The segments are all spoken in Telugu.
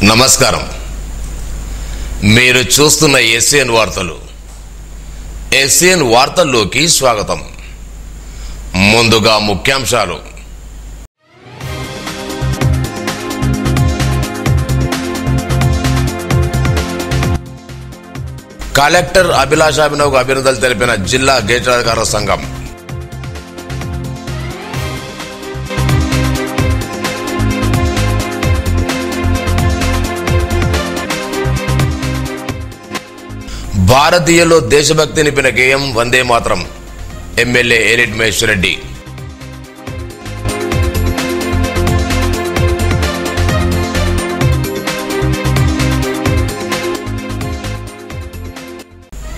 నమస్కారం. మీరు చూస్తున్న ఎస్ఎన్ వార్తలు. ఎస్ఎన్ వార్తల్లోకి స్వాగతం. ముందుగా ముఖ్యాంశాలు. కలెక్టర్ అభిలాష్ అభినవ్కు అభినందనలు తెలిపిన జిల్లా గేట్ అధికారుల సంఘం. భారతీయుల్లో దేశభక్తి నింపిన గేయం వందే మాతరం. ఎమ్మెల్యే ఏరెడ్డి మహేశ్వర్ రెడ్డి.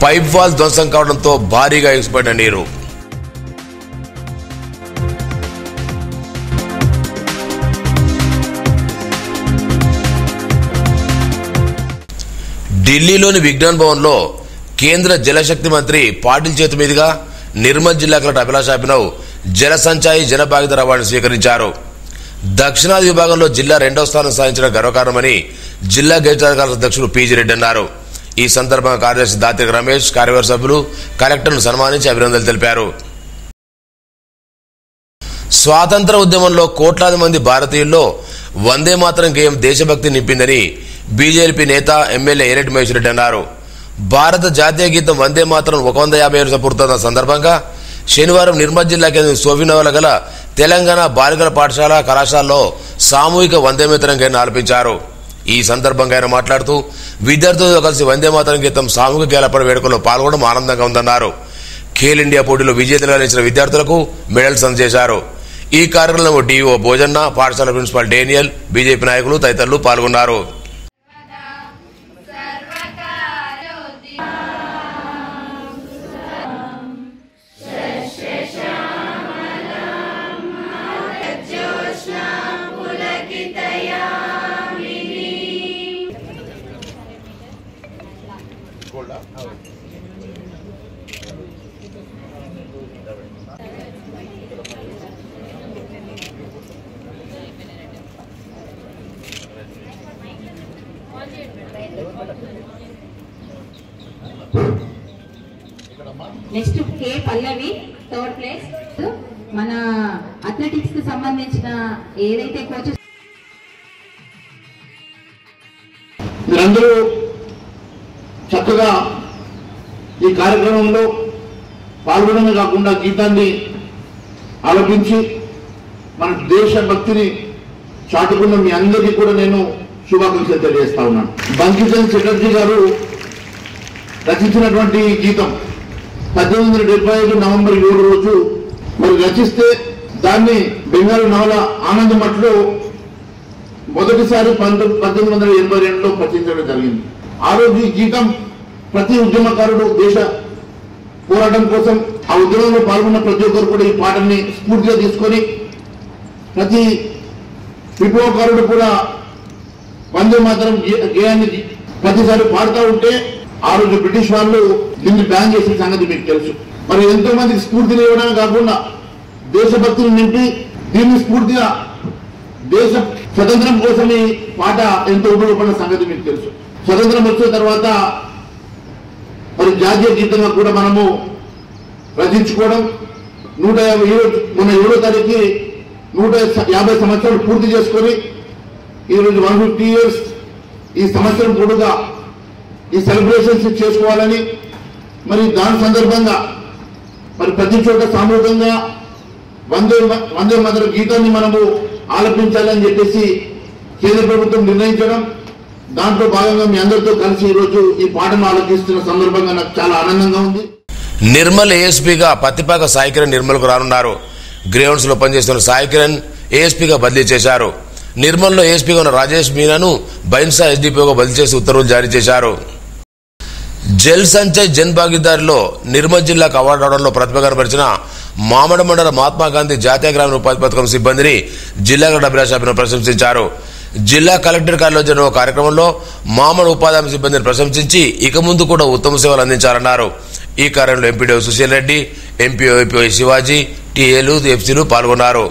పైప్ వాల్ ధ్వంసం కావడంతో భారీగా ఎగిసిపడిన నీరు. ఢిల్లీలోని విజ్ఞాన్ భవన్లో కేంద్ర జలశక్తి మంత్రి పాటిల్ చేతి మీదుగా నిర్మల్ జిల్లా కలెక్టర్ అభిలాష్ అభినవ్ జల సంచాయి జన భాగీదార్ అవార్డును స్వీకరించారు. దక్షిణాది విభాగంలో జిల్లా 2వ స్థానం సాధించడం గర్వకారణమని జిల్లా గేట్ అధికారుల అధ్యక్షులు పీజీ రెడ్డి అన్నారు. ఈ సందర్భంగా కార్యదర్శి దాత్రిక రమేష్, కార్యవర్గ సభ్యులు కలెక్టర్ను సన్మానించి అభినందనలు తెలిపారు. స్వాతంత్ర ఉద్యమంలో కోట్లాది మంది భారతీయుల్లో వందే మాతరం గేయం దేశభక్తి నింపిందని బీజేపీ నేత ఎమ్మెల్యే ఏరెడ్డి మహేశ్వర్ రెడ్డి అన్నారు. భారత జాతీయ గీతం వందే మాతరం 150 ఏళ్ల పూర్తవుతున్న సందర్భంగా శనివారం నిర్మల్ జిల్లా కేంద్రం సోఫీనగర్లో గల తెలంగాణ బాలికల పాఠశాల కళాశాలలో సామూహిక వందే మాతరం గేయం ఆలపించారు. ఈ సందర్భంగా ఆయన మాట్లాడుతూ విద్యార్థులతో కలిసి వందే మాతరం గీతం సామూహిక గేలపడ వేడుకల్లో పాల్గొనడం ఆనందంగా ఉందన్నారు. ఖేల్ ఇండియా పోటీలో విజేతలుగా నిలిచిన విద్యార్థులకు మెడల్స్ అందజేశారు. ఈ కార్యక్రమంలో డిఓ భోజన్న, పాఠశాల ప్రిన్సిపాల్ డేనియల్, బీజేపీ నాయకులు తదితరులు పాల్గొన్నారు. నెక్స్ట్ కే పల్లవి 3rd ప్లేస్. మన అథ్లెటిక్స్ కి సంబంధించిన ఏదైతే కోచెస్ మీరందరూ చక్కగా ఈ కార్యక్రమంలో పాల్గొనడమే కాకుండా గీతాన్ని ఆలపించి మన దేశభక్తిని చాటుకున్న మీ అందరికీ కూడా నేను శుభాకాంక్షలు తెలియజేస్తా ఉన్నాను. బంకించంద్ చటర్జీ గారు రచించినటువంటి గీతం 1875 నవంబర్ 7 రోజు మరి రచిస్తే దాన్ని బెంగాలీ నవల ఆనందమఠలో మొదటిసారి 1882లో ప్రచురించడం జరిగింది. ఆ రోజు ఈ గీతం ప్రతి ఉద్యమకారుడు దేశ పోరాటం కోసం ఆ ఉద్యమంలో పాల్గొన్న ప్రతి ఒక్కరు కూడా ఈ పాటని స్ఫూర్తిగా తీసుకొని ప్రతి విప్లవకారుడు కూడా వందే మాతరం గేయాన్ని ప్రతిసారి పాడుతూ ఉంటే ఆ రోజు బ్రిటిష్ వాళ్ళు దీన్ని బ్యాన్ చేసిన సంగతి మీకు తెలుసు. మరి ఎంతో మందికి స్ఫూర్తిని ఇవ్వడమే కాకుండా దేశభక్తిని నింపి దీన్ని స్ఫూర్తిగా దేశ స్వతంత్రం కోసం ఈ పాట ఎంతో ఉపయోగపడిన సంగతి మీకు తెలుసు. స్వతంత్రం వచ్చిన తర్వాత మరి జాతీయ గీతంగా కూడా మనము రచించుకోవడం 150 మొన్న 7వ తారీఖు 150 సంవత్సరాలు పూర్తి చేసుకొని ఈరోజు 150 ఇయర్స్ ఈ సంవత్సరం పొడుగా ఈ సెలబ్రేషన్స్ చేసుకోవాలని మరి దాని సందర్భంగా మరి ప్రతి చోట సామూహికంగా వందే మాతరం గీతాన్ని మనము ఆలపించాలని చెప్పేసి కేంద్ర ప్రభుత్వం నిర్ణయించడం, దాంట్లో భాగంగా మీ అందరితో కలిసి ఈరోజు ఈ పాటను ఆలపిస్తున్న సందర్భంగా నాకు చాలా ఆనందంగా ఉంది. నిర్మల్ ఏఎస్పీగా పత్తిపాక సాయి కిరణ్ నిర్మల్కు రానున్నారు. గ్రౌండ్స్ లో పనిచేస్తున్న సాయి కిరణ్ ఏఎస్పీగా బదిలీ చేశారు. నిర్మల్లో ఏఎస్పీగా ఉన్న రాజేష్ మీనాను బైన్సా ఎస్డిపిఓగా బదిలీ చేసి ఉత్తర్వులు జారీ చేశారు. జల్ సంచయ్ జన్ భాగీదారిలో నిర్మల్ జిల్లాకు అవార్డు రావడంలో ప్రతిభ కనబరిచిన మామడ మండల మహాత్మా గాంధీ జాతీయ గ్రామీణ ఉపాధి పథకం సిబ్బందిని జిల్లా కలెక్టర్ అభిలాష్ అభినవ్ ప్రశంసించారు. జిల్లా కలెక్టర్ కార్యాలయంలో జరిగిన కార్యక్రమంలో మామడ ఉపాధి హామీ సిబ్బందిని ప్రశంసించి ఇక ముందు కూడా ఉత్తమ సేవలు అందించారన్నారు. ఈ కార్యక్రమంలో ఎంపీడీఓ సుశీల్ రెడ్డి, ఎంపీఓ శివాజీ, టీఏలు, ఎఫ్సీలు పాల్గొన్నారు.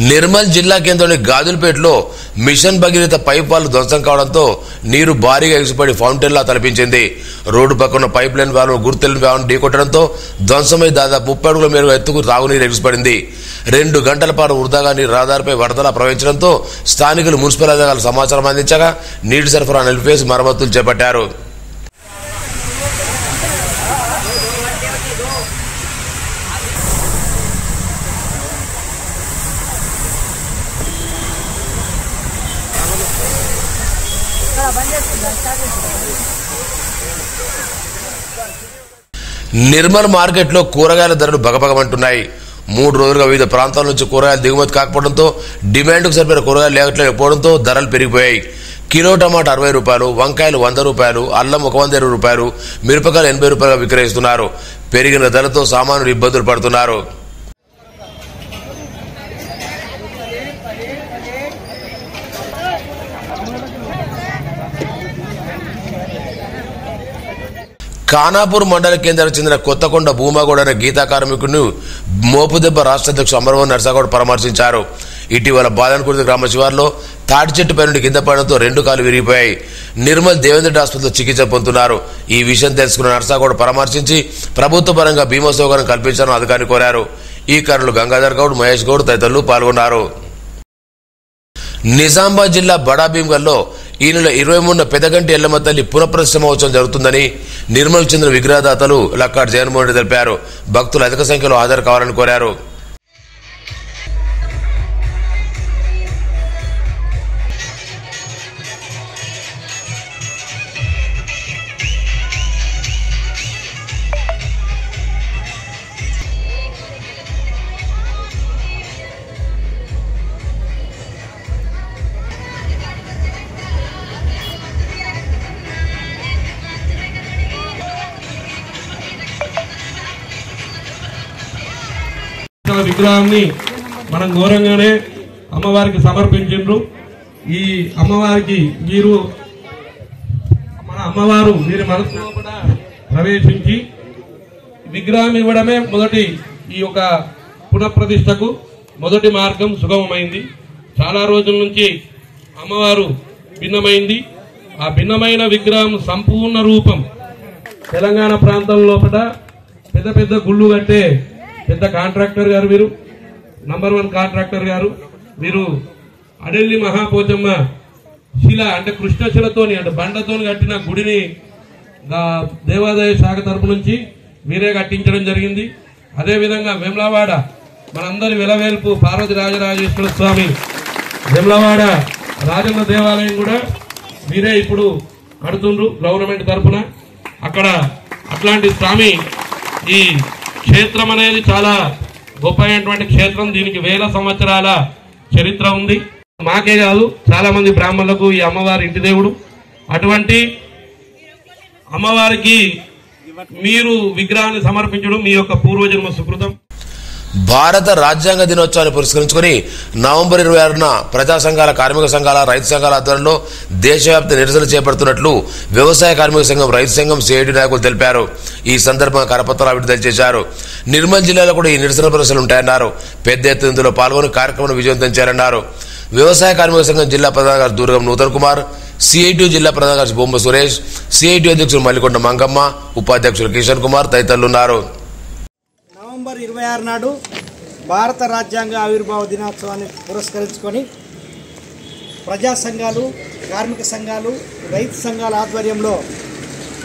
నిర్మల్ జిల్లా కేంద్రంలోని గాజులపేటలో మిషన్ భగీరథ పైప్ వాల్ ధ్వంసం కావడంతో నీరు భారీగా ఎగిసిపడి ఫౌంటైన్లా తలపించింది. రోడ్డు పక్కన పైప్ లైన్ వాల్వ్ గుర్తెలిని వాల్వ్ ఢీకొట్టడంతో ధ్వంసమై దాదాపు 30 అడుగుల మేర ఎత్తుకు తాగునీరు ఎగిసిపడింది. 2 గంటల పాటు వృధాగా నీరు రహదారిపై వరదలా ప్రవహించడంతో స్థానికులు మున్సిపల్ అధికారులు సమాచారం అందించగా నీటి సరఫరా నిలిపేసి మరమ్మతులు చేపట్టారు. నిర్మల్ మార్కెట్లో కూరగాయల ధరలు బగబగమంటున్నాయి. 3 రోజులుగా వివిధ ప్రాంతాల నుంచి కూరగాయలు దిగుమతి కాకపోవడంతో డిమాండ్కు సరిపడిన కూరగాయలు లేకపోవడంతో ధరలు పెరిగిపోయాయి. కిలో టమాటా 60 రూపాయలు, వంకాయలు 100 రూపాయలు, అల్లం 120 రూపాయలు, మిరపకాయలు 80 రూపాయలుగా విక్రయిస్తున్నారు. పెరిగిన ధరలతో సామాన్యులు ఇబ్బందులు పడుతున్నారు. ఖానాపూర్ మండల కేంద్రానికి చెందిన కొత్తకొండ భూమాగౌడ అనే గీతా కార్మికుడిని మోపుదెబ్బ రాష్ట్ర అధ్యక్షుడు అమరవోన్ నర్సాగౌడ్ పరామర్శించారు. ఇటీవల బాదన్కుర్తి గ్రామ శివార్లో తాటి చెట్టుపై నుండి కింద పడడంతో 2 కాలు విరిగిపోయాయి. నిర్మల్ దేవేంద్ర ఆసుపత్రిలో చికిత్స పొందుతున్నారు. ఈ విషయం తెలుసుకున్న నర్సాగౌడ్ పరామర్శించి ప్రభుత్వ పరంగా బీమా సౌకర్యం కల్పించాలని అధికారిని కోరారు. ఈ కారణులు గంగాధర్ గౌడ్, మహేష్ గౌడ్ తదితరులు పాల్గొన్నారు. నిజామాబాద్ జిల్లా బడా భీమ్గల్లో ఈ నెల 23న పెదగంటి ఎల్లమ్మ తల్లి పునఃప్రతిష్ఠ మహోత్సవం జరుగుతుందని నిర్మల్ చెందిన విగ్రహదాతలు లక్కాడ్ జగన్మోహన్ రెడ్డి తెలిపారు. భక్తులు అధిక సంఖ్యలో హాజరు కావాలని కోరారు. విగ్రహాన్ని మనం ఘోరంగానే అమ్మవారికి సమర్పించిండ్రు. ఈ అమ్మవారికి మన అమ్మవారు వీరి మనసులో కూడా ప్రవేశించి విగ్రహం ఇవ్వడమే మొదటి ఈ యొక్క పునఃప్రతిష్టకు మొదటి మార్గం సుగమమైంది. చాలా రోజుల నుంచి అమ్మవారు భిన్నమైంది. ఆ భిన్నమైన విగ్రహం సంపూర్ణ రూపం తెలంగాణ ప్రాంతం లోపల పెద్ద పెద్ద గుళ్ళు కట్టే పెద్ద కాంట్రాక్టర్ గారు, వీరు నంబర్ 1 కాంట్రాక్టర్ గారు. వీరు అడెల్లి మహాపోచమ్మ శిల అంటే కృష్ణశిలతోని అంటే బండతోని కట్టిన గుడిని దేవాదాయ శాఖ తరపు నుంచి వీరే కట్టించడం జరిగింది. అదేవిధంగా వేములవాడ మనందరి వెలవేల్పు పార్వతి రాజరాజేశ్వర స్వామి వేములవాడ రాజన్న దేవాలయం కూడా వీరే ఇప్పుడు కడుతుండ్రు గవర్నమెంట్ తరఫున. అక్కడ అట్లాంటి స్వామి ఈ క్షేత్రం అనేది చాలా గొప్ప అయినటువంటి క్షేత్రం. దీనికి 1000 సంవత్సరాల చరిత్ర ఉంది. మాకే కాదు చాలా మంది బ్రాహ్మణులకు ఈ అమ్మవారి ఇంటి దేవుడు. అటువంటి అమ్మవారికి మీరు విగ్రహాన్ని సమర్పించడం మీ యొక్క పూర్వజన్మ సుకృతం. భారత రాజ్యాంగ దినోత్సవాన్ని పురస్కరించుకుని నవంబర్ 26న ప్రజా సంఘాల, కార్మిక సంఘాల, రైతు సంఘాల ఆధ్వర్యంలో దేశవ్యాప్త నిరసన చేపడుతున్నట్లు వ్యవసాయ కార్మిక సంఘం, రైతు సంఘం, సిఐటి నాయకులు తెలిపారు. ఈ సందర్భంగా కరపత్రాలు విడుదల చేశారు. నిర్మల్ జిల్లాలో కూడా ఈ నిరసన ప్రదర్శనలు ఉంటాయన్నారు. పెద్ద ఎత్తున ఇందులో పాల్గొని కార్యక్రమాన్ని విజయవంతం చేయాలన్నారు. వ్యవసాయ కార్మిక సంఘం జిల్లా ప్రధాన కార్యదర్శి దుర్గం నూతన్ కుమార్, సిఐటి జిల్లా ప్రధాన కార్యదర్శి బొమ్మ సురేష్, సిఐటి అధ్యక్షులు మల్లికొండ మంగమ్మ, ఉపాధ్యక్షులు కిషన్ కుమార్ తదితరులు ఉన్నారు. నవంబర్ 26 నాడు భారత రాజ్యాంగ ఆవిర్భావ దినోత్సవాన్ని పురస్కరించుకొని ప్రజా సంఘాలు, కార్మిక సంఘాలు, రైతు సంఘాల ఆధ్వర్యంలో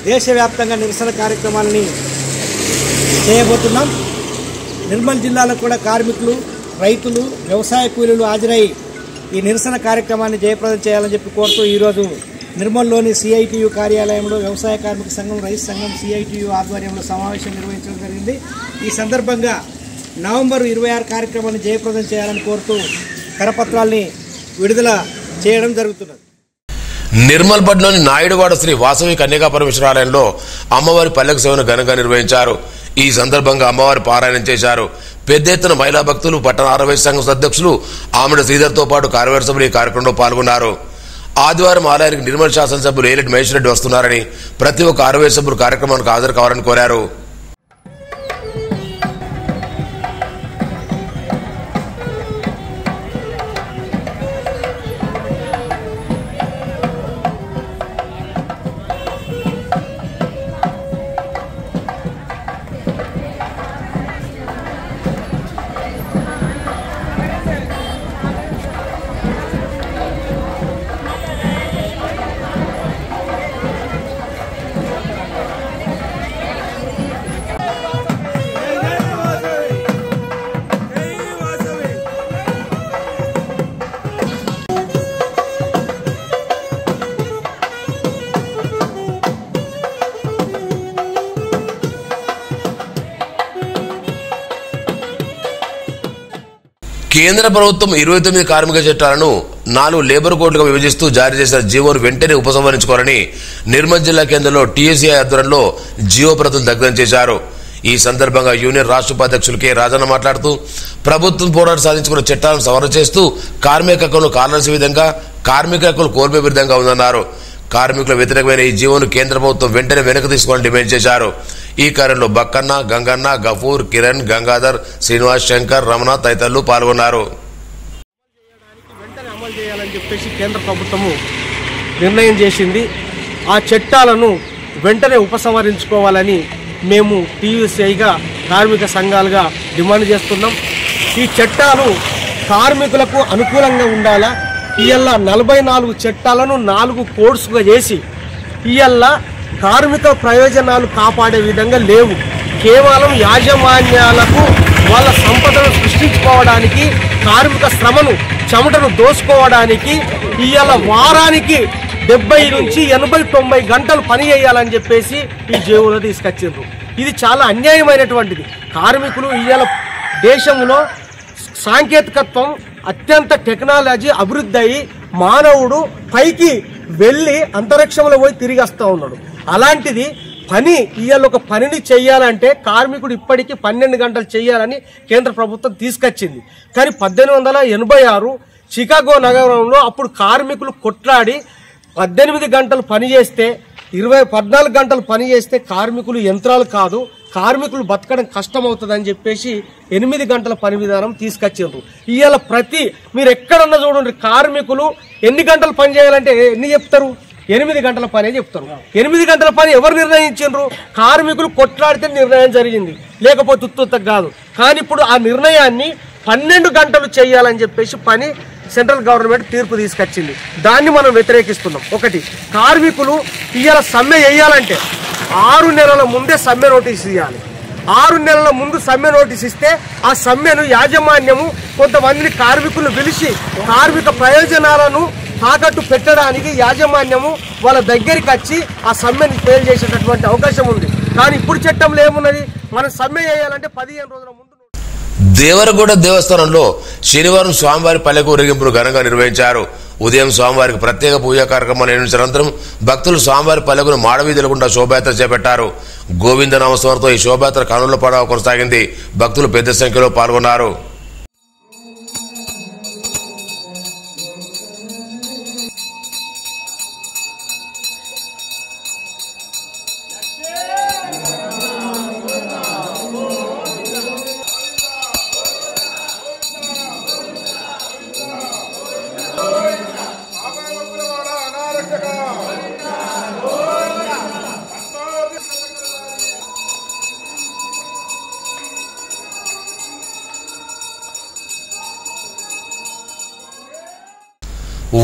దేశవ్యాప్తంగా నిరసన కార్యక్రమాలని చేయబోతున్నాం. నిర్మల్ జిల్లాలో కూడా కార్మికులు, రైతులు, వ్యవసాయ కూలీలు హాజరై ఈ నిరసన కార్యక్రమాన్ని జయప్రదం చేయాలని చెప్పి కోరుతూ ఈరోజు నిర్మల్లోని సిఐటియు కార్యాలయంలో వ్యవసాయ కార్మిక సంఘం, రైతు సంఘం, సిఐటియు ఆధ్వర్యంలో సమావేశం నిర్వహించడం జరిగింది. ఈ సందర్భంగా నవంబర్ 26 కార్యక్రమాన్ని జయప్రదం చేయాలని కోరుతూ కరపత్రాల్ని విడుదల చేయడం జరుగుతున్నది. నిర్మల్ పట్నంలోని నాయుడువాడ శ్రీ వాసవి కన్యకా పరమేశ్వరాలయంలో అమ్మవారి పల్లెకు సేవను ఘనంగా నిర్వహించారు. ఈ సందర్భంగా అమ్మవారి పారాయణం చేశారు. పెద్ద ఎత్తున మహిళా భక్తులు, పట్టణ ఆరవేశ సంఘం అధ్యక్షులు ఆమెడ శ్రీధర్తో పాటు కార్యవర్గ సభ్యులు ఈ కార్యక్రమంలో పాల్గొన్నారు. ఆదివారం ఆలయానికి నిర్మల్ శాసనసభ్యులు ఏలెటి మహేష్ రెడ్డి వస్తున్నారని, ప్రతి ఒక్క ఆరవేశ సభ్యులు కార్యక్రమానికి హాజరు కావాలని కోరారు. కేంద్ర ప్రభుత్వం 29 కార్మిక చట్టాలను 4 లేబర్ కోడ్లుగా విభజిస్తూ జారీ చేసిన జీవోను వెంటనే ఉపసంహరించుకోవాలని నిర్మల్ జిల్లా కేంద్రంలో టీఎస్సీ ఆధ్వర్యంలో జీవో ప్రతులు దగ్ధం చేశారు. ఈ సందర్భంగా యూనియన్ రాష్ట్ర ఉపాధ్యక్షులు కె రాజన్న మాట్లాడుతూ ప్రభుత్వం పోరాటం సాధించుకున్న చట్టాలను సవరణ చేస్తూ కార్మిక హక్కులను కాలరాసే విధంగా కార్మిక హక్కులు కోల్పోయే విధంగా ఉందన్నారు. కార్మికుల వ్యతిరేకమైన ఈ జీవోను కేంద్ర ప్రభుత్వం వెంటనే వెనక్కి తీసుకోవాలని డిమాండ్ చేశారు. ఈ కార్యంలో బక్కన్న, గంగన్న, గఫూర్, కిరణ్, గంగాధర్, శ్రీనివాస్, శంకర్, రమణ తదితరులు పాల్గొన్నారు. వెంటనే అమలు చేయాలని చెప్పేసి కేంద్ర ప్రభుత్వము నిర్ణయం చేసింది. ఆ చట్టాలను వెంటనే ఉపసంహరించుకోవాలని మేము టీయూసీఐగా కార్మిక సంఘాలుగా డిమాండ్ చేస్తున్నాం. ఈ చట్టాలు కార్మికులకు అనుకూలంగా ఉండాలా. ఇవాళ 44 చట్టాలను 4 కోడ్స్గా చేసి ఇవాళ కార్మిక ప్రయోజనాలు కాపాడే విధంగా లేవు. కేవలం యాజమాన్యాలకు వాళ్ళ సంపదను సృష్టించుకోవడానికి, కార్మిక శ్రమను చెమటను దోసుకోవడానికి ఇవాళ వారానికి 70 నుంచి 80-90 గంటలు పని చేయాలని చెప్పేసి ఈ జీవోలో తీసుకొచ్చిండ్రు. ఇది చాలా అన్యాయమైనటువంటిది. కార్మికులు ఇవాళ దేశంలో సాంకేతికత్వం అత్యంత టెక్నాలజీ అభివృద్ధి అయ్యి మానవుడు పైకి వెళ్ళి అంతరిక్షంలో పోయి తిరిగి వస్తూ ఉన్నాడు. అలాంటిది పని ఇవాళ ఒక పనిని చెయ్యాలంటే కార్మికుడు ఇప్పటికీ 12 గంటలు చేయాలని కేంద్ర ప్రభుత్వం తీసుకొచ్చింది. కానీ 1886 చికాగో నగరంలో అప్పుడు కార్మికులు కొట్లాడి 18 గంటలు పని చేస్తే 14 గంటలు పని చేస్తే కార్మికులు యంత్రాలు కాదు, కార్మికులు బతకడం కష్టమవుతుందని చెప్పేసి 8 గంటల పని విధానం తీసుకొచ్చిండ్రు. ఇవాళ మీరు ఎక్కడన్నా చూడండి, కార్మికులు ఎన్ని గంటలు పని చేయాలంటే ఎన్ని చెప్తారు? 8 గంటల పనే చెప్తారు. 8 గంటల పని ఎవరు నిర్ణయించిండ్రు? కార్మికులు కొట్లాడితే నిర్ణయం జరిగింది, లేకపోతే ఉత్తుత్త కాదు. కానీ ఇప్పుడు ఆ నిర్ణయాన్ని 12 గంటలు చేయాలని చెప్పేసి పని సెంట్రల్ గవర్నమెంట్ తీర్పు తీసుకొచ్చింది. దాన్ని మనం వ్యతిరేకిస్తున్నాం. ఒకటి, కార్మికులు ఇవాళ సమ్మె వేయాలంటే 6 నెలల ముందే సమ్మె నోటీస్ ఇవ్వాలి. 6 నెలల ముందు సమ్మె నోటీస్ ఇస్తే ఆ సమ్మెను యాజమాన్యము కొంతమందిని కార్మికులు పిలిచి కార్మిక ప్రయోజనాలను తాకట్టు పెట్టడానికి యాజమాన్యము వాళ్ళ దగ్గరికి వచ్చి ఆ సమ్మెని ఫెయిల్ చేసేటటువంటి అవకాశం ఉంది. కానీ ఇప్పుడు చట్టంలో ఏమున్నది? మనం సమ్మె చేయాలంటే 15 రోజుల ముందు. దేవరగూడ దేవస్థానంలో శనివారం స్వామివారి పల్లెకు ఊరేగింపును ఘనంగా నిర్వహించారు. ఉదయం స్వామివారికి ప్రత్యేక పూజా కార్యక్రమాలు నిర్వహించిన అనంతరం భక్తులు స్వామివారి పల్లెకును మాడవీధుల గుండా శోభయాత్ర చేపట్టారు. గోవింద నామస్మరణతో ఈ శోభయాత్ర కనుల పడవ కొనసాగింది. భక్తులు పెద్ద సంఖ్యలో పాల్గొన్నారు.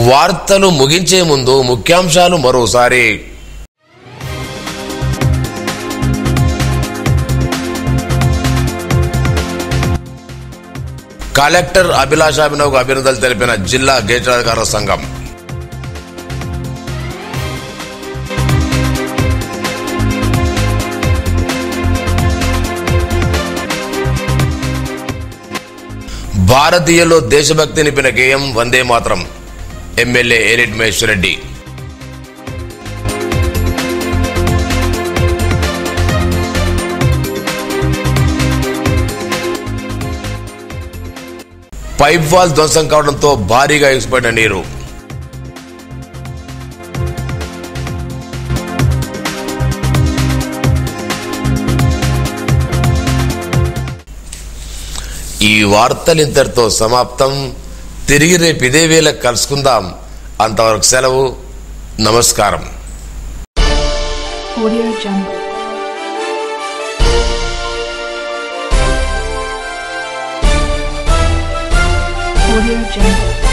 వార్తలు ముగించే ముందు ముఖ్యాంశాలు మరోసారి. కలెక్టర్ అభిలాషాభినవ్కు అభినందనలు తెలిపిన జిల్లా గెజిట్ అధికారుల సంఘం. భారతీయుల్లో దేశభక్తి నింపిన గేయం వందే మాతరం. ఎమ్మెల్యే ఏరెడ్డి మహేశ్వర్ రెడ్డి. పైప్ వాల్ ధ్వంసం కావడంతో భారీగా ఎగిసిపడిన నీరు. ఈ వార్తలు ఇంతటితో సమాప్తం. తిరిగి రేపు ఇదే వేళ కలుసుకుందాం. అంతవరకు సెలవు. నమస్కారం. Audio Jungle. Audio Jungle.